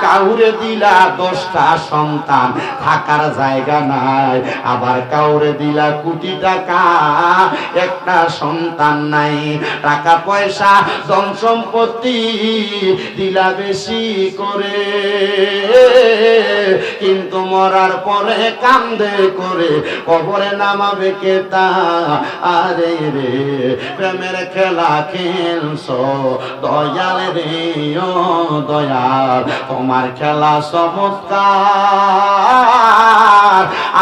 কাউরে দিলা 10টা সন্তান, থাকার জায়গা নাই। আবার কাউরে দিলা কোটি টাকা, একটা সন্তান নাই। টাকা পয়সা ধন সম্পত্তি দিলা বেশি করে, কিন্তু মরার পরে কান্দে করে কবরে নামাবে কে তা? আরে রে প্রেমের খেলা খেলছো দয়াল রে, ও দয়াল তোমার খেলা চমৎকার।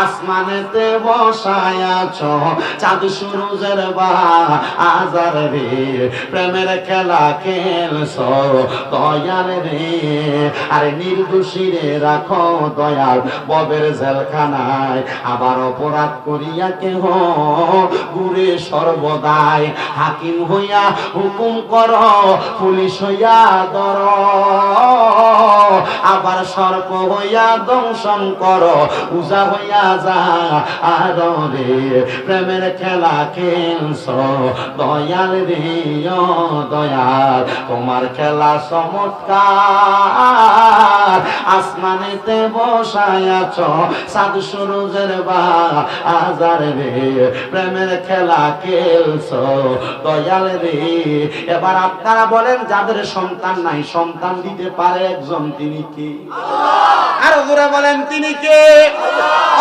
আসমানেতে বসায় আছো চাঁদ সূরজের বাজার রে, প্রেমের খেলা খেলছো দয়াল রে। আরে নির্দোষী রে রাখো দয়াল ববের জেলখানায়, আবার অপরাধ করিয়া কেহ ঘুরে সর্বদাই। হাকিম হইয়া হুকুম কর, পুলিশ হইয়া ধর, আবার সর্প হইয়া দংশন কর, উজা হইয়া যা আর রে। প্রেমের খেলা খেলছো দয়াল রে, ও দয়াল তোমার খেলা চমৎকার। আসমানেতে বসায় আছো চাঁদ সূরজের বাজার রে, প্রেমের খেলা খেলছো দয়াল রে। এবার আপনারা বলেন, যাদের সন্তান নাই, সন্তান দিতে পারে একজন, তিনি কি? আরো জোরে বলেন, তিনি কে?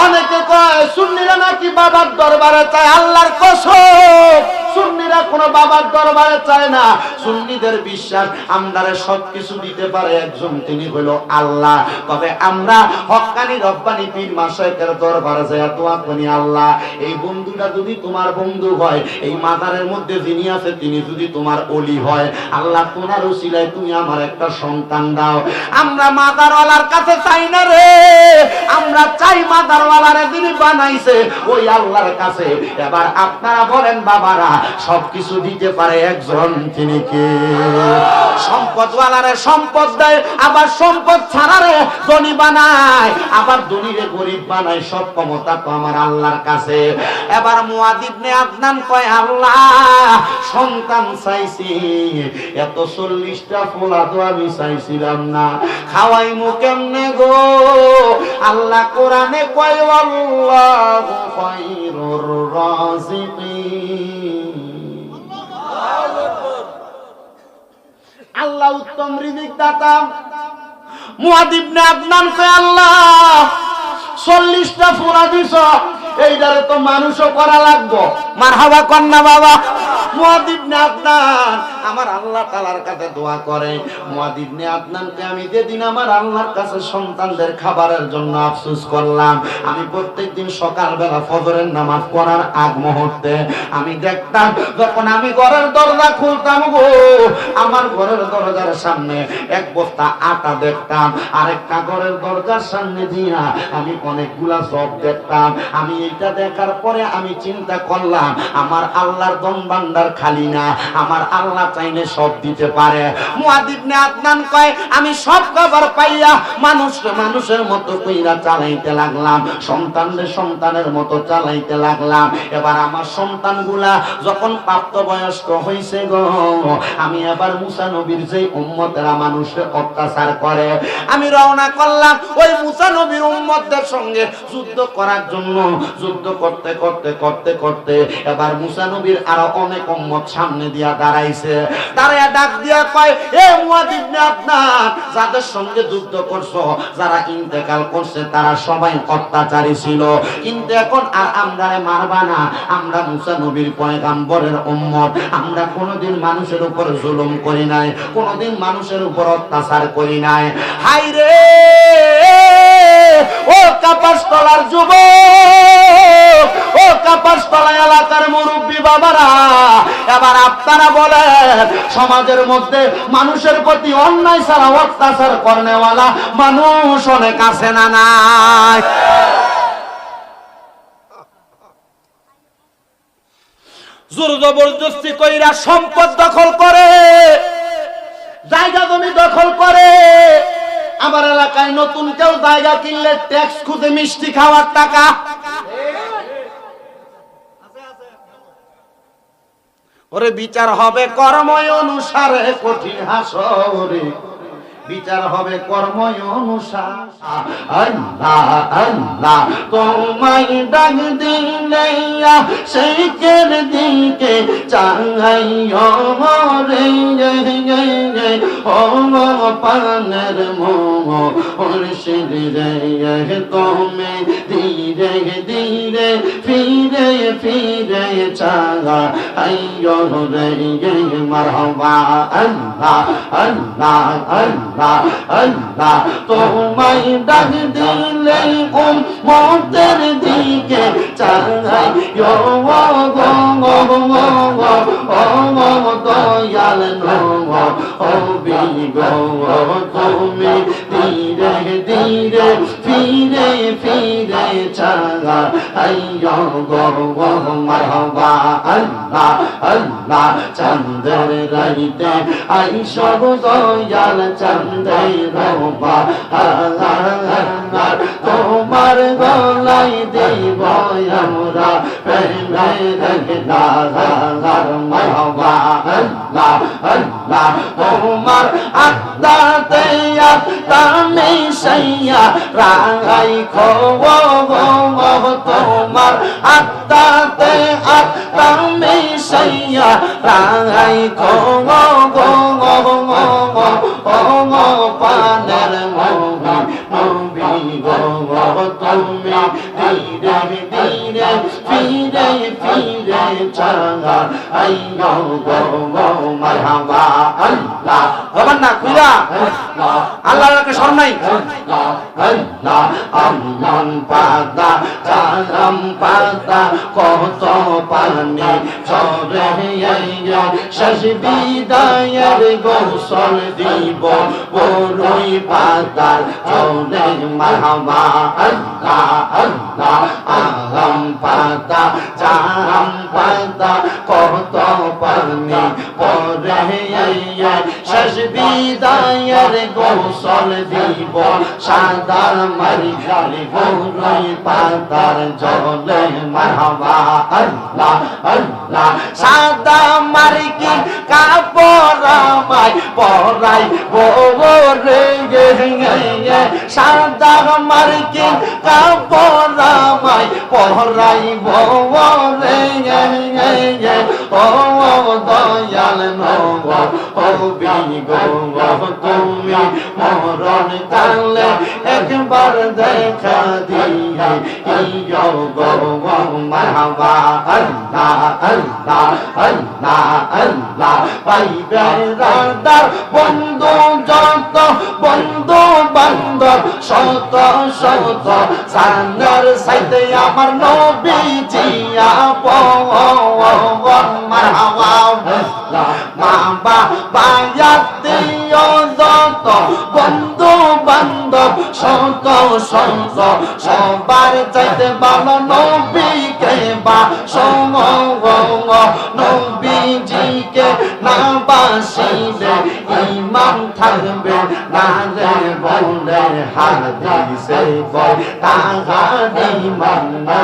অনেকে কয় সুন্নিরা নাকি বাবার দরবারে চায়। আল্লাহর কসম, সুন্নিরা কোনো বাবার দরবারে চায় না। সুন্নিদের বিশ্বাস আমরারে সবকিছু দিতে পারে একজন, তিনি হলো আল্লাহ। তবে আমরা হক্কানি রব্বানি পীর মাশায়েখের দরবারে যায় দোয়া করি, আল্লাহ এই বন্ধুটা যদি তোমার বন্ধু হয়, এই মাজারের মধ্যে যিনি আছে তিনি যদি তোমার ওলি হয়, আল্লাহ তোমার উসিলায় তুমি আমার একটা সন্তান দাও। আমরা মাজারওয়ালার কাছে চাই না রে, আমরা চাই মাজারওয়ালারে যিনি বানাইছে ওই আল্লাহর কাছে। এবার আপনারা বলেন বাবারা, সবকিছু দিতে পারে একজন, তিনি কে? সম্পদওয়ালারে সম্পদ দেয়, আবার সম্পদ ছাড়ারে ধনী বানায়, আবার ধনীরে গরিব বানায়। সব ক্ষমতা তো আমার আল্লাহর কাছে। এবার মুয়াদ ইবনে আদনান কয়, আল্লাহ সন্তান চাইছি, এত 40টা ফোলা তো আমি চাইছিলাম না, খাওয়াইমু কেমনে গো? আল্লাহ কোরআনে কয়, আল্লাহু খায়রুর রাযিকিন, আল্লাহ উত্তম রিজিক দাতা। মুয়াদ ইবনে আদনান কয়, আল্লাহ 40টা ফোলা দিছ, এইটারে তো মানুষও করা লাগবো। মারহাবা কন্যা বাবা। মুয়াদ ইবনে আদনান আমার আল্লাহ তাআলার কাছে দোয়া করে। মুয়াদ ইবনে আদনানকে আমি যেদিন আমার আল্লাহর কাছে সন্তানদের খাবারের জন্য আফসোস করলাম, আমি প্রত্যেকদিন সকালবেলা ফজরের নামাজ পড়ার আগ মুহূর্তে আমি দেখতাম, যখন আমি ঘরের দরজা খুলতাম গো, আমার ঘরের দরজার সামনে এক বস্তা আটা দেখতাম, আরেকটা ঘরের দরজার সামনে দিয়া আমি অনেকগুলা সব দেখতাম। আমি এটা দেখার পরে আমি চিন্তা করলাম, আমার আল্লাহর ধন ভান্ডার খালি না, আমার আল্লাহ চাইলে সব দিতে পারে। মুয়াদ ইবনে আদনান কয়, আমি সব খাবার পাইয়া মানুষের মতো কইরা চালাইতে লাগলাম, সন্তানদের সন্তানের মতো চালাইতে লাগলাম। এবার আমার সন্তানগুলা যখন প্রাপ্তবয়স্ক হইছে গো, আমি এবার মুসা নবীর যে উম্মতেরা মানুষের অত্যাচার করে, আমি রওনা করলাম ওই মুসা নবীর উম্মতদের সঙ্গে যুদ্ধ করার জন্য। যুদ্ধ করতে করতে করতে করতে এবার মুসা নবীর আরো অনেক উম্মত সামনে দিয়া দাঁড়াইছে। তারা ডাক দিয়া কয়, এ মুয়াদ ইবনে আদনান, যাদের সঙ্গে যুদ্ধ করছো, যারা ইন্তেকাল করছে তারা সবাই অত্যাচারী ছিল, কিন্তু এখন আর আমরারে মারবা না। আমরা মুসা নবীর পয়গাম্বরের উম্মত, আমরা কোনোদিন মানুষের উপর জুলুম করি নাই, কোনোদিন মানুষের উপর অত্যাচার করি নাই। হাই রে ও কাপাসতলার যুবক, ও কাপাসতলা এলাকার মুরব্বী বাবারা, এবার আপনারা বলেন, সমাজের মধ্যে মানুষের প্রতি অন্যায় ছাড়া অত্যাচার করেওয়ালা মানুষ অনেক আছে না নাই? জোর জবরদস্তি কইরা সম্পদ দখল করে, জায়গা জমি দখল করে। আমার এলাকায় নতুন কেউ জায়গা কিনলে ট্যাক্স খুঁজে মিষ্টি খাওয়ার টাকা। ওরে বিচার হবে কর্ম অনুসারে, কঠিন হাসরে বিচার হবে কর্ম অনুসার। আল্লাহ আল্লাহ তোমায় ডাক দিলে শেখের দিকে চাইও রে ও পানের মুর্শিদ রে তুমি ধীরে ধীরে ফিরে ফিরে চাইও রে মারহাবা। আল্লাহ আল্লাহ আল্লাহ আল্লাহ তোমায় ডাক দিলে উম্মতের দিকে চাইও গো ও দয়াল নবী গো তুমি ধীরে ধীরে ফিরে ফিরে চাইও গো মারহাবা। আল্লাহ আল্লাহ চন্দ্র রাইতে আইসো দয়াল চন্দ্র রবা তোমার গলাই দেব আমরা প্রেমের দাগার মারহাবা। আল্লাহ আল্লাহ তোমার আত্মাতে আত্মা মিশাইয়া রাখো তোমার আত্মাতে আত্মা মিশাইয়া রাখো পানের নবী গো তুমি ধীরে ধীরে ফিরে ফিরে চাইও গো মারহাবা। আল্লাহ বলেন না খুইরা আল্লাহকে স্মরণ নাই। আল্লাহ আমন পাতা চাম পাতা কত পানি ঝরে শেষ বিদায়ের গোসল দিব বড়ই পাতার চলে মারহাবা। আল্লাহ আল্লাহ আম পাতা চাম পাতা কত পানি পরে শেষ বিদায়ের গোসল দিব সাদার মারি বড়ই পাতার জলে মারহাবা। আল্লাহ আল্লাহ সাদা মারি কি কাপড় আমায় পরাই রে সাদা মারি কি কাপড় আমায় পরাই রে ও দয়াল নবী গো তুমি মরণ কালে একবার দেখা দিয়ে গো মারহাবা। আল্লাহ আল্লাহ আল্লাহ আল্লাহ পাইবে রাদার বন্ধু যত বন্ধু বান্ধব শত শত সান্দার সাইতে আমার নবী জিয়া মারহাবা। মা বাবা দিও যত বন্ধু বান্ধব শত শত সবার চাইতে ভালো নবীকে বা নবীজিকে না বাসিলে ইমান থাকবে না রে বলে হাদিসে বল তাহারি মান্না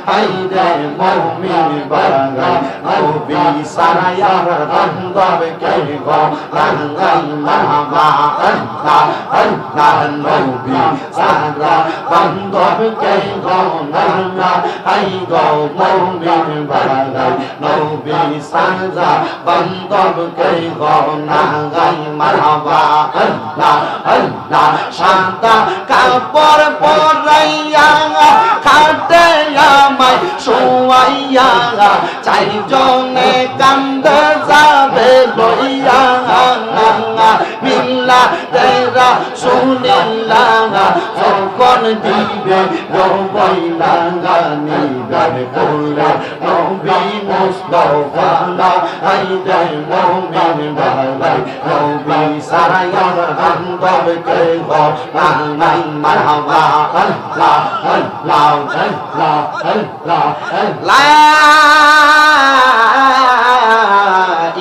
হাইরে মুমিন বাগাই নবী সারায়া বান্ধব কে গো লাগাই মারহাবা। আল্লাহ আল্লাহ নবী সারা বান্ধব কে গো লাগাই গো মুমিন বাগাই নবী সারা বান্ধব কে গো লাগাই মারহাবা। আল্লাহ আল্লাহ সাদা কাপড় পরাইয়া খাটে আমায় শোয়াইয়া চারজনে কান্দে যাবে লইয়া বিল্লা তেরা শুনিল্লা যখন দিবে রবইলা নিবে বলে নবী মুস্তাফা আইদে মুমিন ভাই নবী সারায়া বান্ধব কে গো নাই মারহাবা। আল্লাহ আল্লাহ আল্লাহ আল্লাহ লা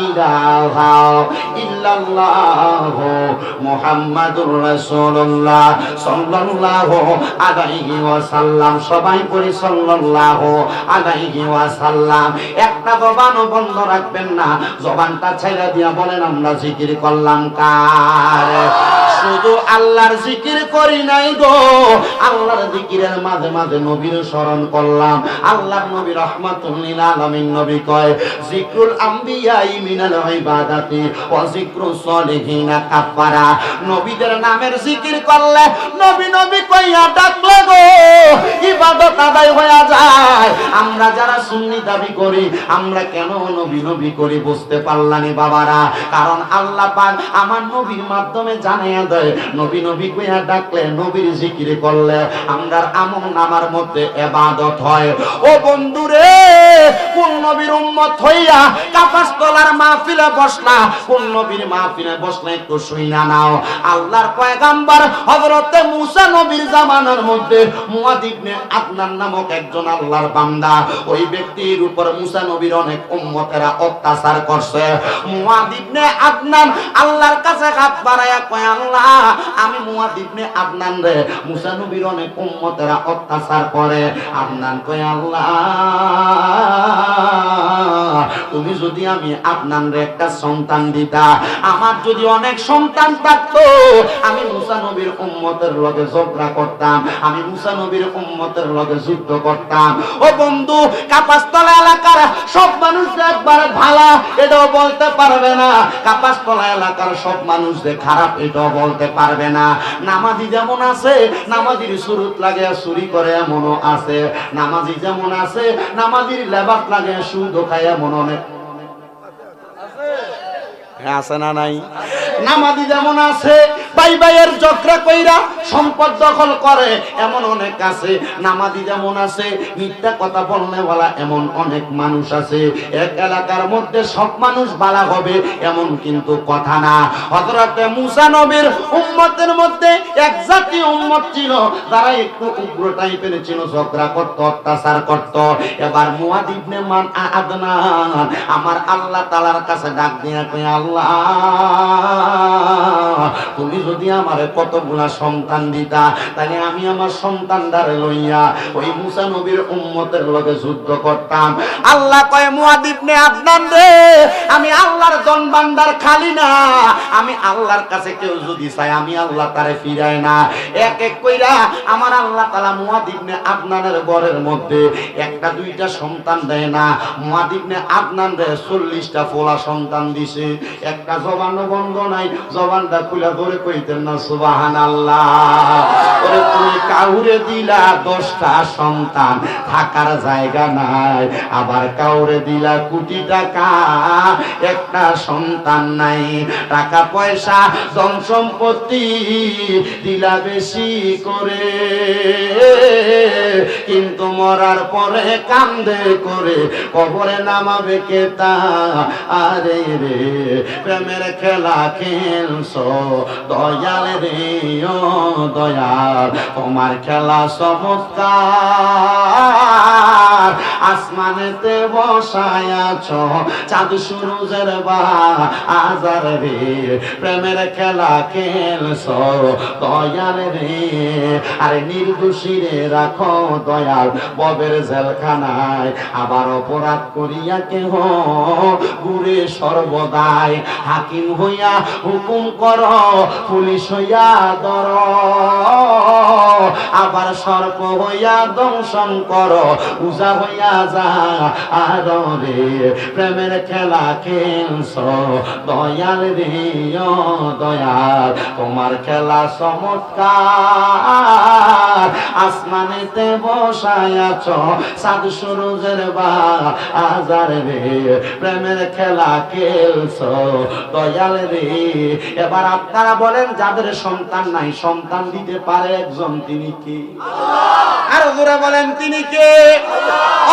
ইলাহা ইল্লাল্লাহ মুহাম্মাদুর রাসূলুল্লাহ সাল্লাল্লাহু আলাইহি ওয়াসাল্লাম। সবাই পড়ি সাল্লাল্লাহু আলাইহি ওয়াসাল্লাম। একটা জবানও বন্ধ রাখবেন না, জবানটা ছেড়ে দিয়া বলেন আমরা জিকির করলাম কার? শুধু আল্লাহর জিকির করি নাই গো, আল্লাহর জিকিরের মাঝে মাঝে নবীর স্মরণ করলাম। আল্লাহর নবী রাহমাতুল লিল আলামিন নবী কয় জিকরুল আম্বিয়া মিনাল ইবাদাতি ওয়া জিকরুস সলিহিনা কাফারা। নবীদের নামের জিকির করলে নবী নবী কইয়া ডাকলে গো ইবাদত আদায় হয়ে যায়। আমরা যারা সুন্নি দাবি করি আমরা কেন নবী নবী করি বুঝতে পারলানি বাবারা? কারণ আল্লাহ পাক আমার নবীর মাধ্যমে জানিয়ে দেয় নবী নবী কইয়া ডাকলে নবীর জিকির করলে আমরার আমল নামার মধ্যে ইবাদত হয়। ও বন্ধুরে, কোন নবীর উম্মত হইয়া কাপাসতলার মাহফিলে বসলা, কোন নবীর মাহফিলে বসলে একটু শুইনা নাও। আল্লাহর পয়গাম্বর হযরতে মুসা নবীর জামানার মধ্যে মুআদ ইবনে আদনান নামক একজন আল্লাহর বান্দা, ওই ব্যক্তির উপর মুসা নবীর অনেক উম্মতেরা অত্যাচার করছে। মুআদ ইবনে আদনান আল্লাহর কাছে হাত বাড়ায়া কয় আল্লাহ আমি মুআদ ইবনে আদনান রে মুসা নবীর অনেক উম্মতেরা অত্যাচার করে। আদনান কয় আল্লাহ তুমি যদি আমি আদনান রে একটা সন্তান দিতা, আমার যদি অনেক সন্তান থাকতো আমি মুসা নবীর উম্মতের লগে ঝগড়া করতাম, আমি মুসা নবীর উম্মতের লগে যুদ্ধ করতাম। ও বন্ধু, কাপাসতলা এলাকার সব মানুষ একবার ভালো এটাও বলতে পারবে না, কাপাসতলা এলাকার সব মানুষ যে খারাপ এটাও বলতে পারবে না। নামাজি যেমন আছে নামাজির সুরত লাগে চুরি করে এমনও আছে, নামাজি যেমন আছে নামাজির লেবাস লাগে সুদ খায় এমন অনেক আছে না নাই? নামাজি যেমন আছে ভাই ভাইয়ের ঝগড়া কইরা সম্পদ দখল করে এমন অনেক আছে, নামাজি যেমন আছে মিথ্যা কথা বলনে বলা এমন অনেক মানুষ আছে। এক এলাকার মধ্যে সব মানুষ ভালো হবে এমন কিন্তু কথা না। হযরতে মুসা নবীর উম্মতের মধ্যে এক জাতি উম্মত ছিল যারা একটু উগ্র টাইপের ছিল, ঝগড়া করত, অত্যাচার করত। এবার মুআদ ইবনে আদনান আমার আল্লাহ তাআলার কাছে ডাক দিয়া কয় আল্লাহ তুমি যদি আমারে কতগুলা সন্তান দিতা তাহলে আমি আমার সন্তানদারে লইয়া ওই মুসা নবীর উম্মতের লগে যুদ্ধ করতাম। আল্লাহ কয় মুআদ ইবনে আদনান রে আমি আল্লাহর ধন ভান্ডার খালি না, আমি আল্লাহর কাছে কেউ যদি চাই আমি আল্লাহ তারে ফিরায় না। এক এক কইরা আমার আল্লাহ তাআলা মুআদ ইবনে আদনানের ঘরের মধ্যে একটা দুইটা সন্তান দেয় না, মুআদ ইবনে আদনান রে 40টা পোলা সন্তান দিছে। একটা জবানও বন্ধ নাই, জবানটা খুলে ধরে কইতেন না সুবহানাল্লাহ। ওরে তুমি কাউরে দিলা 10টা সন্তান থাকার জায়গা নাই, আবার কাউরে দিলা কোটি টাকা একটা সন্তান নাই, টাকা পয়সা ধন সম্পত্তি দিলা বেশি করে কিন্তু মরার পরে কান্দে করে কবরে নামাবে কে তা? আরে রে প্রেমের খেলা খেলছো দয়াল রে ও দয়াল, তোমার খেলা চমৎকার, আসমানেতে বসায়াছ চাঁদ সূরজের বাজার রে, প্রেমের খেলা খেলছো দয়াল রে। আরে নির্দোষী রে রাখো দয়াল ববের জেলখানায়, আবার অপরাধ করিয়া কেহ ঘুরে সর্বদাই, হাকিম হইয়া হুকুম কর পুলিশ হইয়া ধর, আবার সর্প হইয়া দংশন কর উজা হইয়া যা আর রে, প্রেমের খেলা খেলছ দয়াল রে ও দয়াল, তোমার খেলা চমৎকার, আসমানেতে বসায়াছ চাঁদ সূরজের বাজার রে, প্রেমের খেলা খেলছ দয়াল রে। এবার আপনারা বলেন যাদের সন্তান নাই সন্তান দিতে পারে একজন, তিনি কে? আর জোরে বলেন তিনি কে?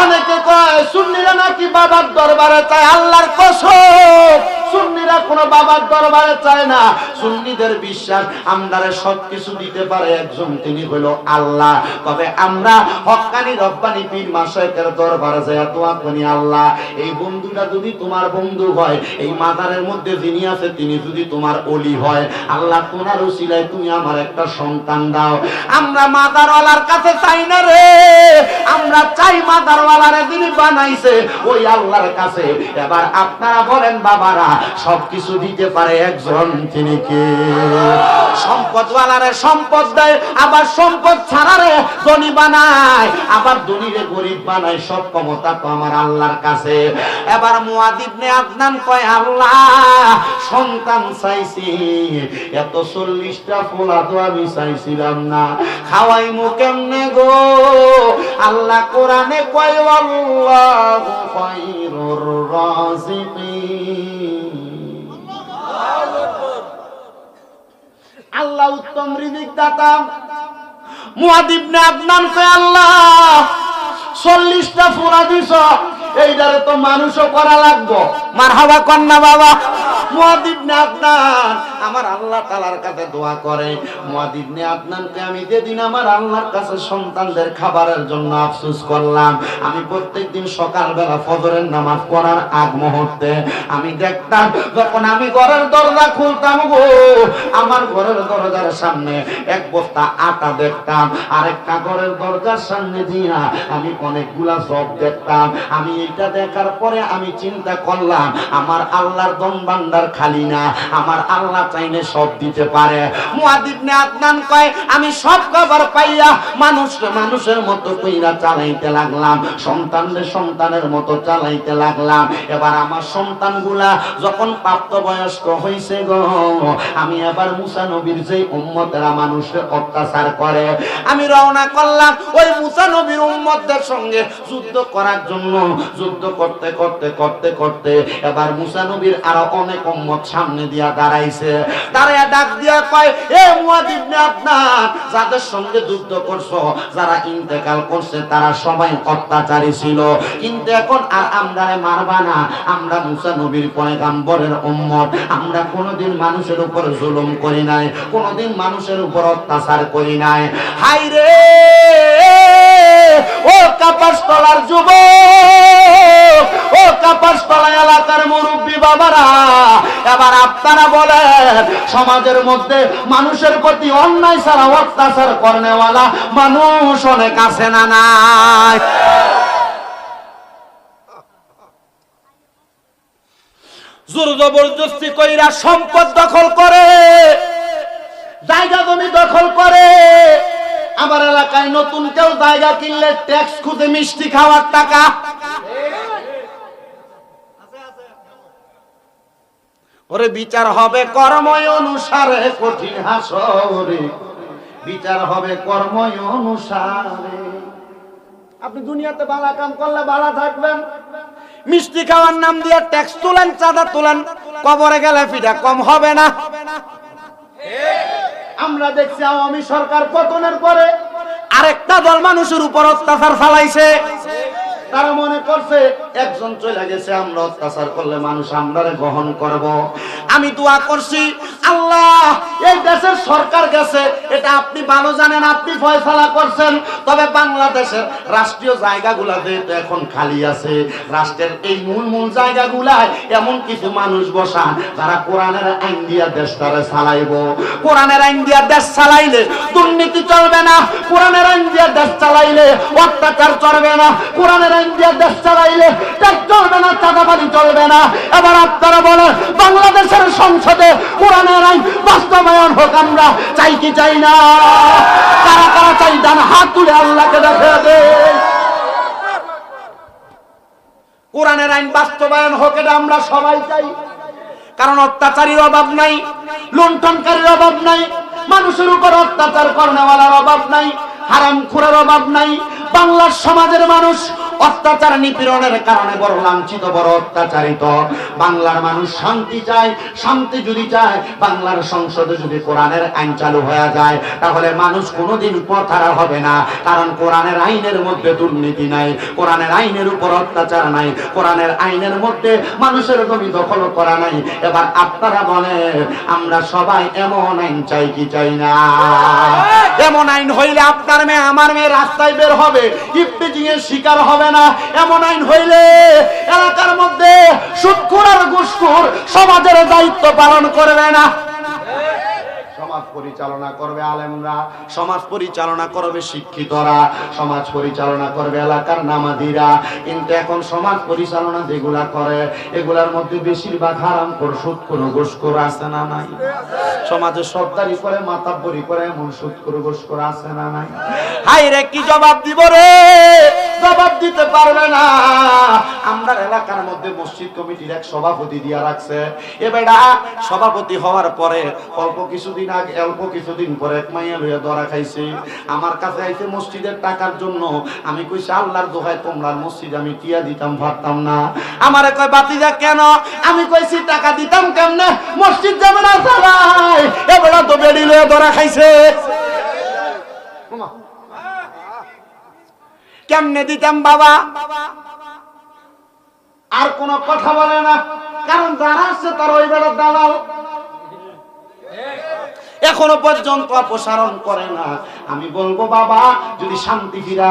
অনেকে কয় সুন্নিরা নাকি বাবার দরবারে চায়, আল্লাহর কসম সুন্নিরা কোনো বাবার দরবারে চায় না। সুন্নিদের বিশ্বাস আমরারে সবকিছু দিতে পারে একজন, তিনি হলো আল্লাহ। তবে আমরা হক্কানি রব্বানি পীর মাশায়েখের দরবারে যায় দোয়া করি, আল্লাহ এই বন্ধুটা যদি তোমার বন্ধু হয়, এই মাজারের মধ্যে যিনি আছে তিনি যদি তোমার ওলি হয়, আল্লাহ তোমার উসিলায় তুমি আমার একটা সন্তান দাও। আমরা মাজারওয়ালার কাছে চাই না রে, আমরা চাই মাজারওয়ালারে যিনি বানাইছে ওই আল্লাহর কাছে। এবার আপনারা বলেন বাবারা, সবকিছু দিতে পারে একজন, তিনি কে? সম্পদওয়ালারে সম্পদ দেয়, আবার সম্পদ ছাড়ারে ধনী বানায়, আবার ধনীরে গরিব বানায়। সব ক্ষমতা তো আমার আল্লাহর কাছে। এবার মুয়াদ ইবনে আদনান কয়, আল্লাহ সন্তান চাইছি, এত 40টা ফোলা তো আমি চাইছিলাম না, খাওয়াইমু কেমনে গো? আল্লাহ কোরআনে কয়, আল্লাহু খায়রুর রাযিকিন, আল্লাহ উত্তম রিজিক দাতা। মুয়াদ ইবনে আদনান কয়, আল্লাহ 40টা ফোলা দিছ, এইটারে তো মানুষও করা লাগবো। মারহাবা কন্না বাবা। মুয়াদ ইবনে আদনান আমার আল্লাহ তাআলার কাছে দোয়া করে। মুয়াদ ইবনে আদনানকে আমি যেদিন আমার আল্লাহর কাছে সন্তানদের খাবারের জন্য আফসোস করলাম, আমি প্রত্যেকদিন সকালবেলা ফজরের নামাজ পড়ার আগ মুহূর্তে আমি দেখতাম, যখন আমি ঘরের দরজা খুলতাম গো, আমার ঘরের দরজার সামনে এক বস্তা আটা দেখতাম, আরেকটা ঘরের দরজার সামনে দিয়া আমি অনেকগুলা সব দেখতাম। আমি এটা দেখার পরে আমি চিন্তা করলাম, আমার আল্লাহর দম ভান্ডার খালি না, আমার আল্লাহ চাইলে সব দিতে পারে। মুয়াদ ইবনে আদনান কয়, আমি সব খবর পাইয়া মানুষের মতো কইরা চালাইতে লাগলাম, সন্তানের মতো চালাইতে লাগলাম। এবার আমার সন্তানগুলা যখন প্রাপ্তবয়স্ক হইছে গো, আমি এবার মুসা নবীর যে উম্মতেরা মানুষের অত্যাচার করে, আমি রওনা করলাম ওই মুসা নবীর উম্মতদের সঙ্গে যুদ্ধ করার জন্য। যুদ্ধ করতে করতে করতে করতে এবার মুসা নবীর আরো অনেক উম্মত সামনে দিয়া দাঁড়াইছে। দাঁড়ায়া ডাক দিয়া কয়, এ মুয়াদ ইবনে আদনান, যাদের সঙ্গে যুদ্ধ করছো, যারা ইন্তেকাল করছে তারা সবাই অত্যাচারী ছিল, কিন্তু এখন আর আমরারে মারবা না। আমরা মুসা নবীর পয়গম্বরের উম্মত, আমরা কোনোদিন মানুষের উপর জুলুম করি নাই, কোনোদিন মানুষের উপর অত্যাচার করি নাই। হাই রে ও কাপাসতলার যুবক, ও কাপাসতলা এলাকার মুরব্বী বাবারা, এবার আপনারা বলেন, সমাজের মধ্যে মানুষের প্রতি অন্যায় ছাড়া অত্যাচার করনেওয়ালা মানুষ অনেক আছে না নাই? জোর জবরদস্তি কইরা সম্পদ দখল করে, জায়গা জমি দখল করে। আমার এলাকায় নতুন কেউ জায়গা কিনলে ট্যাক্স খুঁজে মিষ্টি খাওয়ার টাকা। ওরে বিচার হবে কর্ম অনুসারে, কঠিন হাসরে বিচার হবে কর্ম অনুসারে। আপনি দুনিয়াতে ভালো কাম করলে ভালো থাকবেন, মিষ্টি খাওয়ার নাম দিয়ে ট্যাক্স তুলেন, চাঁদা তুলেন, কবরে গেলে ফিটা কম হবে না। আমরা দেখছি আওয়ামী সরকার পতনের পরে আরেকটা দল মানুষের উপর অত্যাচার চালাইছে। তারা মনে করছে একজন চলে গেছে, আমরা অত্যাচার করলে মানুষ আমরারে গ্রহণ করব। আমি দোয়া করছি, আল্লাহ এই দেশের সরকার গেছে, এটা আপনি ভালো জানেন, আপনি ফয়সালা করছেন। তবে বাংলাদেশের রাষ্ট্রীয় জায়গাগুলা যেহেতু এখন খালি আছে, রাষ্ট্রের এই মূল জায়গাগুলায় এমন কিছু মানুষ বসান যারা কোরআনের আইন দিয়া দেশটারে চালাইবো। কোরআনের আইন দিয়া দেশ চালাইলে দুর্নীতি চলবে না, কোরআনের আইন দিয়া দেশ চালাইলে অত্যাচার চলবে না, কোরআনের আইন দিয়া দেশ চালাইলে ট্যাক্স চলবে না, চাঁদাবাজি চলবে না। এবার আপনারা বলেন, বাংলাদেশের সংসদে কোরআনের আইন বাস্তবায়ন হোক, আমরা চাই কি চাই না? কারা কারা চাই? ডান হাত তুলে আল্লাহকে দেখা দেয়। কোরআনের আইন বাস্তবায়ন হোক, এটা আমরা সবাই চাই। কারণ অত্যাচারীর অভাব নাই, লুণ্ঠনকারীর অভাব নাই, মানুষের উপর অত্যাচার করনেওয়ালার অভাব নাই। হারামখোরের অভাব নাই। বাংলার সমাজের মানুষ অত্যাচার নিপীড়নের কারণে বড় লাঞ্ছিত, বড় অত্যাচারিত। বাংলার মানুষ শান্তি চায়। শান্তি যদি চায়, বাংলার সংসদে যদি কোরআনের আইন চালু হয়ে যায়, তাহলে মানুষ কোনোদিন পথহারা হবে না। কারণ কোরআনের আইনের মধ্যে দুর্নীতি নাই, কোরআনের আইনের উপর অত্যাচার নাই, কোরআনের আইনের মধ্যে মানুষের জমি দখল করা নাই। এবার আপনারা বলেন, আমরা সবাই এমন আইন চাই কি চাই না? এমন আইন হইলে আপনার মেয়ে আমার মেয়ে রাস্তায় বের হবে, ইফতিজিং এর শিকার হবে না। এমন আইন হইলে এলাকার মধ্যে সুদখোর আর ঘুষখোর সমাজের দায়িত্ব পালন করবে না। সমাজ পরিচালনা করবে আলেমরা, সমাজ পরিচালনা করবে শিক্ষিতরা, সমাজ পরিচালনা করবে এলাকার নামাজিরা। কিন্তু এখন সমাজ পরিচালনা যেগুলা করে, এগুলার মধ্যে বেশিরভাগ হারামখোর, সুদখোর, ঘুষখোর আছে না নাই? সমাজে সরদারি করে, মাতাব্বরি করে, এমন সুদখোর, ঘুষখোর আছে না নাই? হাই রে, কি জবাব দিব রে? জবাব দিতে পারবে না। আমরা এলাকার মধ্যে মসজিদ কমিটির এক সভাপতি দিয়া রাখছে। এ বেটা সভাপতি হওয়ার পরে অল্প কিছুদিন পরে এক মাইয়া লইয়া ধরা খাইছে। আমার কাছে আইছে মসজিদের টাকার জন্য। আমি কইছি, আল্লাহর দোহাই তোমরা মসজিদ আমি টিয়া দিতাম পারতাম না। আমারে কয়, বাতিজা কেন? আমি কইছি, টাকা দিতাম কেমনে? মসজিদ যাবে না সবাই। এ বেটা তো বেড়ি লইয়া ধরা খাইছে। কেমনে দিতাম বাবা? আর কোন কথা বলে না, কারণ যারা আছে তার ওই বেড়ার দালাল। এখনো পর্যন্ত অপসারণ করে না। আমি বলবো, বাবা যদি শান্তি ফিরা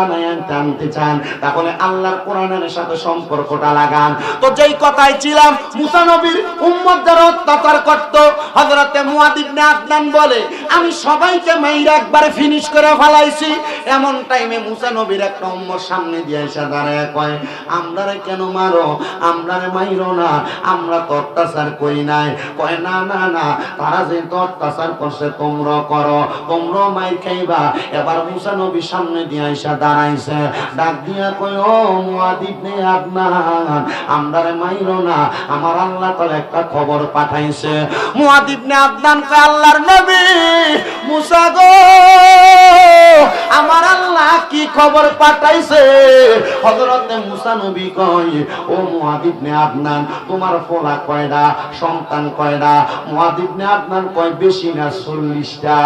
আনতে চান, তাহলে আল্লাহর কোরআনের সাথে সম্পর্কটা লাগান। তো যেই কথাই ছিলাম, মুসা নবীর উম্মত যারা অত্যাচার করত, হযরতে মুয়াদ ইবনে আদনান বলে, আমি সবাইকে মাইরা একবারে ফিনিশ করে ফেলাইছি। এমন টাইমে মুসা নবীর একটা উম্মত সামনে দিয়ে এসে দাঁড়ায় কয়, আমরারে কেন মারো? আমরারে মাইরো না, আমরা তো অত্যাচার করি নাই। কয়, না না না, তারা যে তো অত্যাচার করছে তোমরা করো, তোমরা মাইর খাইবা। এবার মুসা নবী সামনে দিয়ে আইসা দাঁড়াইছে, ডাক দিয়া কই, ও মুয়াদ ইবনে আদনান, আমরারে মাইরো না, আমার আল্লাহ তাআলা একটা খবর পাঠাইছে। মুয়াদ ইবনে আদনান কয়, আল্লাহর নবী মুসা গো, আমার আল্লাহ কি খবর পাঠাইছে? হযরতে মুসা নবী কয়, ও মুয়াদ ইবনে আদনান, তোমার পোলা কয়টা, সন্তান কয়টা? মুয়াদ ইবনে আদনান কয়, বেশি না 40টা।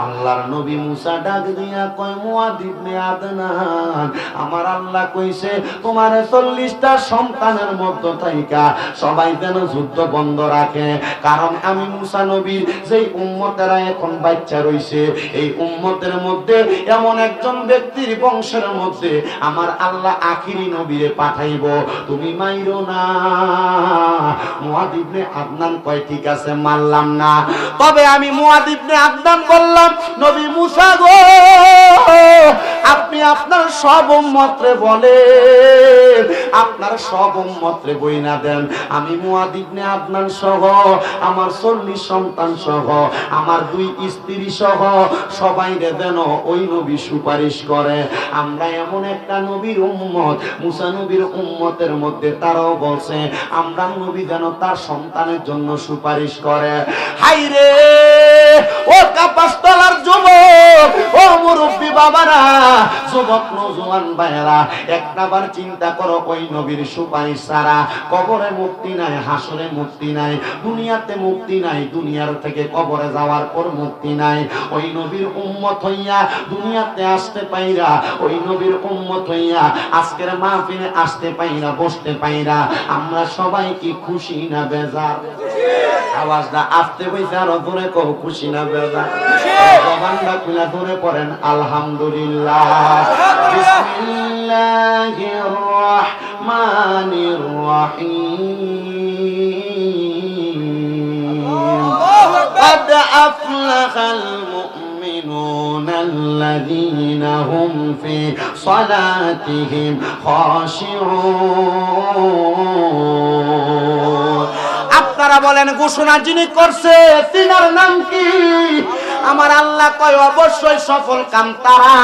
আল্লাহর নবী মুসা ডাক দিয়া কয়, মুয়াদ ইবনে আদনান, আমার আল্লাহ কইছে তোমার 40টা সন্তানের মধ্য থেকে সবাই যেন যুদ্ধ বন্ধ রাখে। কারণ আমি মুসা নবীর যেই উম্মতেরা এখন বাচ্চা রইছে, এই উম্মতের মধ্যে এমন একজন ব্যক্তির বংশের মধ্যে আমার আল্লাহ আখিরি নবীরে পাঠাইব, তুমি মাইরো না। মুয়াদ ইবনে আদনান কয়, ঠিক আছে, মানলাম না। তবে আমি মুয়াদ ইবনে আদনান বললাম, নবী মুসা গো, আপনি আপনার সব উম্মতরে বলেন, আপনার সব উম্মতরে বইনা দেন, আমি মুয়াদ ইবনে আদনান সহ, আমার 40 সন্তান সহ, আমার 2 স্ত্রী সহ সবাইরে যেন ওই নবী সুপারিশ করে। আমরা এমন একটা নবীর উম্মত, মুসা নবীর উম্মতের মধ্যে তারাও বলছে আমরা নবী যেন তার সন্তানের জন্য সুপারিশ করে। হাইরে ও কাপাসতলার যুবক, ও মুরব্বী বাবারা, যুবক নওজোয়ান ভাইরা, একটাবার চিন্তা করো, ওই নবীর সুপারিশ ছাড়া কবরে মুক্তি নাই, হাসরে মুক্তি নাই, দুনিয়াতে মুক্তি নাই, দুনিয়ার থেকে কবরে যাওয়ার পর মুক্তি নাই। ওই নবীর উম্মত হইয়া দুনিয়াতে আসতে পাইরা, ওই নবীর উম্মত হইয়া আজকের মাহফিলে আসতে পাইরা, বসতে পাইরা, আমরা সবাই কি খুশি না বেজার? আওয়াজটা আসতে বইছে আরো জোরে কও, খুশি না বেজার? জবানটা খুলে ধরে পড়েন আলহামদুলিল্লাহ। বিসমিল্লাহির রহমানির রহিম। قد أفلح المؤمنون الذين هم في صلاتهم خاشعون। আপনারা বলেন, ঘোষণা যিনি করছে তিনার নাম কি? আমার আল্লাহ কয় অবশ্যই সফল কাম তারা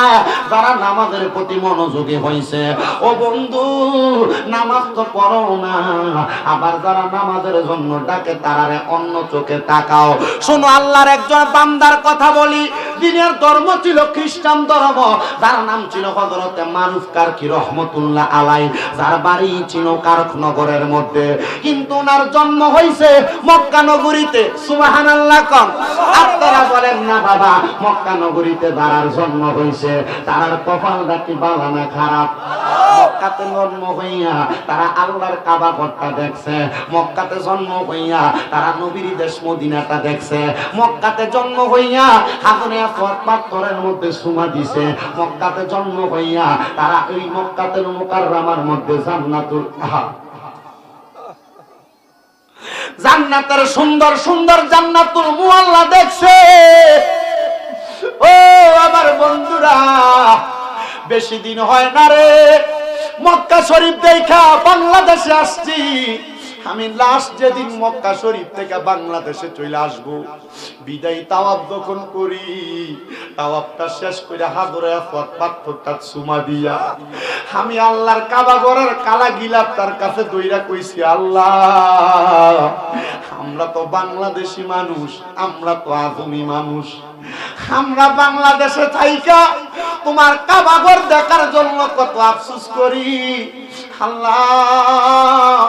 যারা নামাজের প্রতি মনোযোগী হয়েছে। ও বন্ধু, নামাজ তো পড়ো না, আবার যারা নামাজের জন্য ডাকে তারারে অন্য চোখে তাকাও। শোনো, আল্লাহর একজন বান্দার কথা বলি, দিনের ধর্ম ছিল খ্রিস্টান ধর্ম, যার নাম ছিল হযরতে মারুফ কারকি রহমতুল্লাহ আলাই, যার বাড়ি ছিল কারখনগরের মধ্যে, কিন্তু ওনার জন্ম হয়েছে মক্কা নগরীতে। সুবহানাল্লাহ কোন? আপনারা বলেন না বাবা, মক্কা নগরীতে যার জন্ম হয়েছে তার কপালটা কি ভালো না খারাপ? মক্কাতে জন্ম হইয়া তারা আল্লাহর কাবা ঘরটা দেখছে, মক্কাতে জন্ম হইয়া তারা নবীর দেশ মদিনাটা দেখছে, মক্কাতে জন্ম হইয়া হাজরে আসওয়াদ পাথরের মধ্যে সুমা দিছে, মক্কাতে জন্ম হইয়া তারা এই মক্কাতে মুকাররমার মধ্যে জান্নাতের সুন্দর সুন্দর জান্নাতুল মুআল্লা দেখছে। ও আমার বন্ধুরা, বেশি দিন হয় না রে মক্কা শরীফ দেখা বাংলাদেশে আসছি। আমি লাস্ট যেদিন মক্কা শরীফ থেকে বাংলাদেশে চলে আসবো, বিদায় তাওয়াফ যখন করি, তাওয়াফটা শেষ করে হাজরে আসওয়াদ পাথরটা চুমা দিয়া আমি আল্লাহর কাবা ঘরের কালা গিলাপ তার কাছে দইরা কইছি, আল্লাহ আমরা তো বাংলাদেশি মানুষ, আমরা তো আজমি মানুষ, আমরা বাংলাদেশে থাইকা তোমার কাবা ঘর দেখার জন্য কত আফসোস করি। আল্লাহ,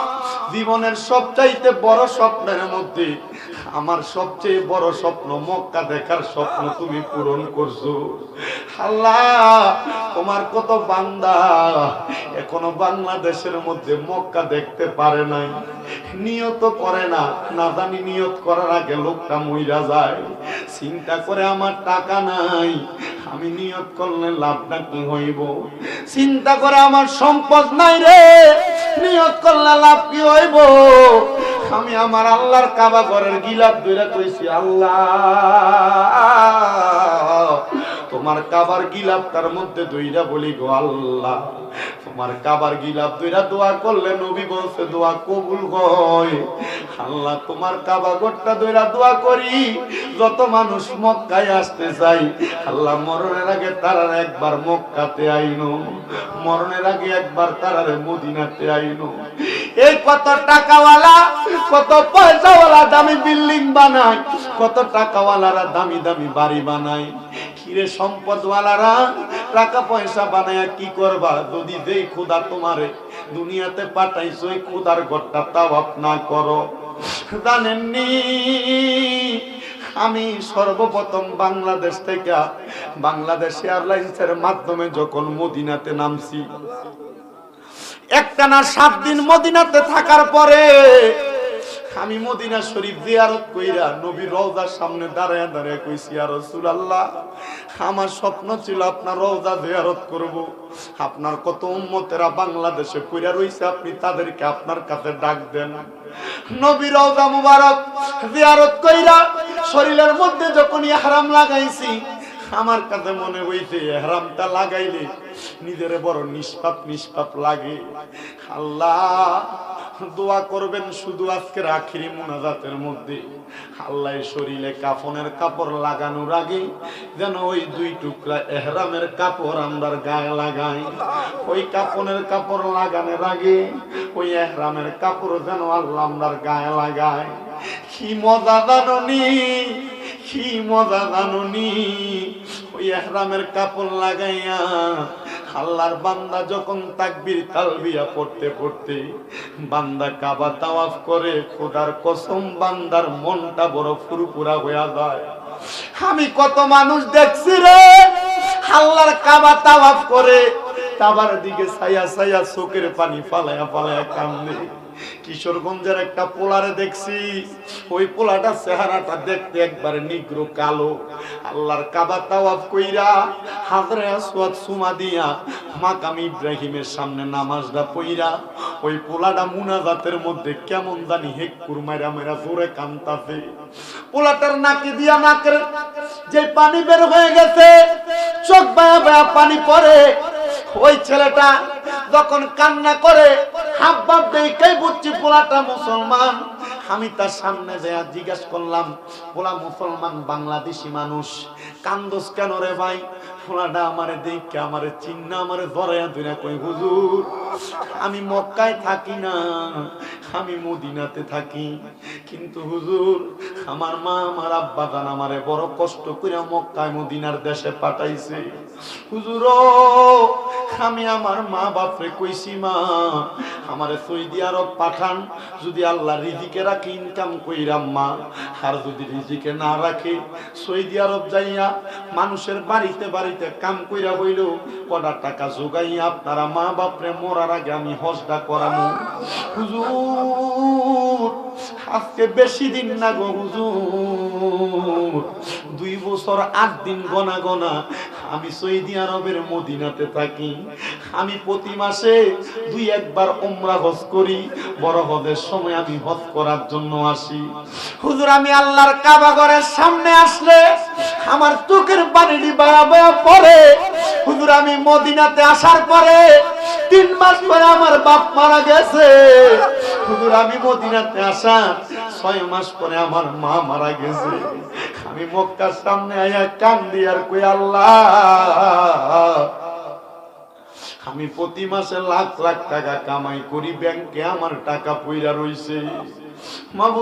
জীবনের সবচাইতে বড় স্বপ্নের মধ্যে আমার সবচেয়ে বড় স্বপ্ন মক্কা দেখার স্বপ্ন তুমি পূরণ করছো। আল্লাহ, তোমার কত বান্দা এখনো বাংলাদেশের মধ্যে মক্কা দেখতে পারে নাই, নিয়ত করে না, না জানি নিয়ত করার আগে লোকটা মইরা যায়। চিন্তা করে আমার টাকা নাই, আমি নিয়ত করলে লাভটা কি হইব? চিন্তা করে আমার সম্পদ নাই রে, নিয়ত করলে লাভ কি হইব? আমি আমার আল্লাহর কাবা ঘরের গিলাপ ধরে কইছি, আল্লাহ তোমার কাবার গিলাপ তার মধ্যে দইরা বলি, গো আল্লাহ তোমার কাবার গিলাপ দইরা দোয়া করলে নবী বলছে দোয়া কবুল হয়। আল্লাহ তোমার কাবা ঘরটা দইরা দোয়া করি, যত মানুষ মক্কায় আসতে চাই আল্লাহ মরণের আগে তারার একবার মক্কাতে আইনো, মরণের আগে একবার তারারে মদিনাতে আইনো। এই কত টাকাওয়ালা, কত পয়সাওয়ালা দামি বিল্ডিং বানায়, কত টাকাওয়ালারা দামি দামি বাড়ি বানায়, কিরে সম্পদওয়ালারা টাকা পয়সা বানায় কি করবা? যদি যেই খোদা তোমারে দুনিয়াতে পাঠাইছো ওই খোদার ঘরটা তাওয়াফ না করো। জানেননি আমি সর্বপ্রথম বাংলাদেশ থেকে বাংলাদেশ এয়ারলাইন্সের মাধ্যমে যখন মদিনাতে নামছি, একটানা 7 দিন মদিনাতে থাকার পরে আমি মদিনা শরীফ জিয়ারত কইরা নবীর রওজার সামনে দাঁড়ায় দাঁড়ায় কইছি, ইয়া রাসূলুল্লাহ আমার স্বপ্ন ছিল আপনার রওজা জিয়ারত করব। আপনার কত উম্মতেরা বাংলাদেশে পড়ে রইছে, আপনি তাদেরকে আপনার কাছে ডাক দেন। নবীর রওজা মুবারক জিয়ারত কইরা শরীরের মধ্যে যখন ইহরাম লাগাইছি, আমার কাছে মনে হইছে ইহরামটা লাগাইলে নিজের বড় নিষ্পাপ নিষ্পাপ লাগে। আল্লাহ দোয়া করবেন শুধু আজকের আখিরি মুনাজাতের মধ্যে, আল্লাহ শরীরে কাফনের কাপড় লাগানোর আগে যেন ওই 2 টুকরা ইহরামের কাপড় আমরার গায়ে লাগাই। ওই কাফনের কাপড় লাগানোর আগে ওই ইহরামের কাপড় যেন আল্লাহ আমরার গায়ে লাগায়। কি মজা জানোনি, কি মজা জানোনি? ওই ইহরামের কাপড় লাগাইয়া আল্লাহর বান্দা যখন তাকবীর তালবিয়া পড়তে পড়তে বান্দা কাবা তাওয়াফ করে, খোদার কসম বান্দার মনটা বড় ফুরফুরা হয়ে যায়। আমি কত মানুষ দেখছি রে আল্লাহর কাবা তাওয়াফ করে কাবার দিকে ছায়া ছায়া চোখের পানি ফালায়া ফালায়া কান্দে। কিশোরগঞ্জের একটা পোলারে দেখছি, ওই পোলাটা চেহারাটা দেখতে একবারে নিগ্র কালো। আল্লাহর কাবা তাওয়াফ কইরা হাজরে আসওয়াদ সুমা দিয়া মাকাম ইব্রাহিমের সামনে নামাজটা পইরা ওই পোলাটা মুনাজাতের মধ্যে কেমন জানি হেক্কুর মাইরা মাইরা জোরে কান্তাছে। পোলাটার নাকি দিয়া নাকের যে পানি বের হয়ে গেছে, চোখ বায়া বায়া পানি পড়ে। ওই ছেলেটা যখন কান্না করে হাবভাব দেখেই বুঝছি পোলাটা মুসলমান। আমি তার সামনে যেয়া জিজ্ঞাসা করলাম, বলা মুসলমান বাংলাদেশি মানুষ, কান্দোস কেন রে ভাই? ফোলাটা আমারে দেখে আমারে চিহ্ন আমারে ধরাইয়া ধরে কই, হুজুর আমি মক্কায় থাকি না, আমি মদিনাতে থাকি, কিন্তু হুজুর আমার মা আমার আব্বা জান আমারে বড় কষ্ট করে মক্কায় মদিনার দেশে পাঠাইছে। হুজুর আমি আমার মা বাপরে কইছি, মা আমারে সৌদি আরব পাঠান, যদি আল্লাহ রিজিকে রাখে ইনকাম কইরাম মা, আর যদি রিজিকে না রাখে সৌদি আরব যাইয়া মানুষের বাড়িতে বাড়িতে কাম কইরা হইল কটা টাকা জোগাইয়া আপনারা মা বাপরে মরার আগে আমি হজটা করামু। হুজুর আজকে বেশি দিন না গো হুজুর, 2 বছর 8 দিন গনা গনা আমি সৌদি আরবের মদিনাতে থাকি। আমি প্রতি মাসে 2-1 বার উমরা হজ করি, বড় হজের সময় আমি হজ করার জন্য আসি। হুজুর আমি আল্লাহর কাবা ঘরের সামনে আসলে আমার চোখের পানি বায়া বায়া পড়ে। হুজুর আমি মদিনাতে আসার পরে 3 মাস পরে আমার বাপ মারা গেছে। হুজুর আমি মদিনাতে আসা 6 মাস পরে আমার মা মারা গেছে। আমি মক্কার সামনে আয়া কান্দি আর কই, আল্লাহ আমি প্রতি মাসে লাখ লাখ টাকা কামাই করি, ব্যাংকে আমার টাকা পইরা রইছে। মাবুদ